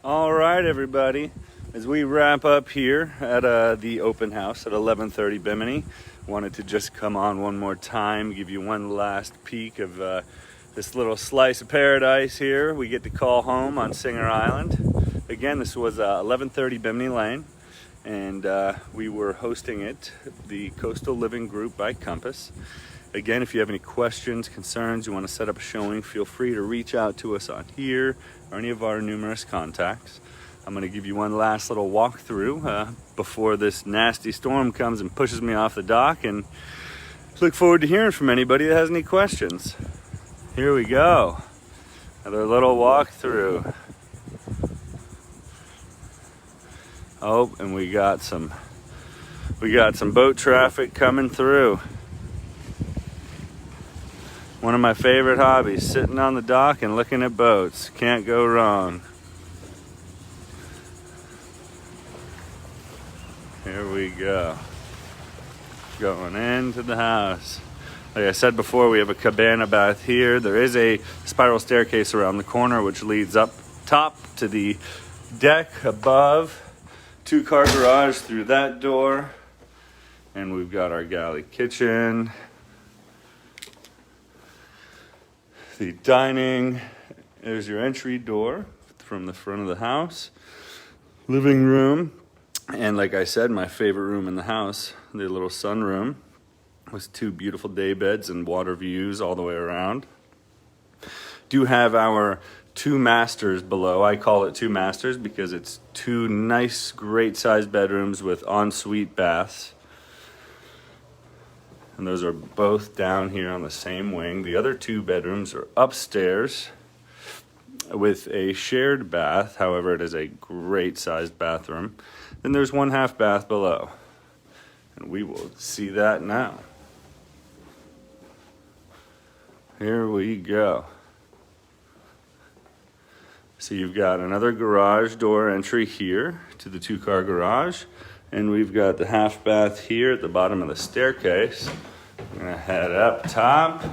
All right, everybody. As we wrap up here at the open house at 11:30 Bimini, wanted to just come on one more time, give you one last peek of this little slice of paradise here we get to call home on Singer Island. Again, this was 1130 Bimini Lane, and we were hosting it, the Coastal Living Group by Compass. Again, if you have any questions, concerns, you want to set up a showing, feel free to reach out to us on here or any of our numerous contacts. I'm going to give you one last little walkthrough before this nasty storm comes and pushes me off the dock, and look forward to hearing from anybody that has any questions. Here we go. Another little walkthrough. Oh, and we got some boat traffic coming through. One of my favorite hobbies, sitting on the dock and looking at boats. Can't go wrong. Here we go. Going into the house. Like I said before, we have a cabana bath here. There is a spiral staircase around the corner which leads up top to the deck above. 2-car garage through that door. And we've got our galley kitchen. The dining, there's your entry door from the front of the house. Living room, and like I said, my favorite room in the house, the little sunroom with 2 beautiful day beds and water views all the way around. Do have our 2 masters below. I call it 2 masters because it's 2 nice, great sized bedrooms with ensuite baths. And those are both down here on the same wing. The other 2 bedrooms are upstairs with a shared bath. However, it is a great sized bathroom. Then there's 1 half bath below. And we will see that now. Here we go. So you've got another garage door entry here to the 2-car garage. And we've got the half bath here at the bottom of the staircase. I'm gonna head up top.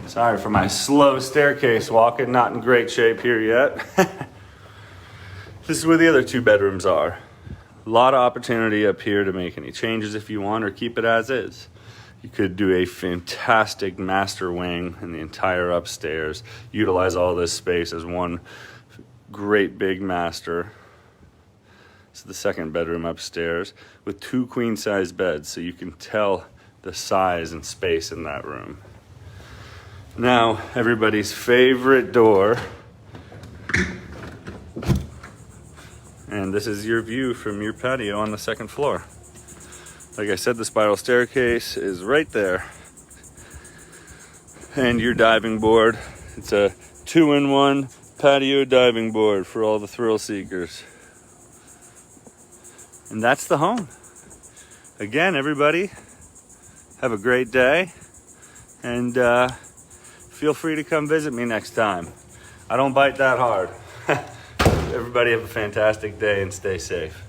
Sorry for my slow staircase walking, not in great shape here yet. This is where the other 2 bedrooms are. A lot of opportunity up here to make any changes if you want, or keep it as is. You could do a fantastic master wing in the entire upstairs, utilize all this space as one great big master. It's the 2nd bedroom upstairs with 2 queen-size beds, so you can tell the size and space in that room. Now, everybody's favorite door. And this is your view from your patio on the 2nd floor. Like I said, the spiral staircase is right there. And your diving board. It's a 2-in-1 patio diving board for all the thrill seekers. And that's the home. Again, everybody, have a great day. And feel free to come visit me next time. I don't bite that hard. Everybody have a fantastic day and stay safe.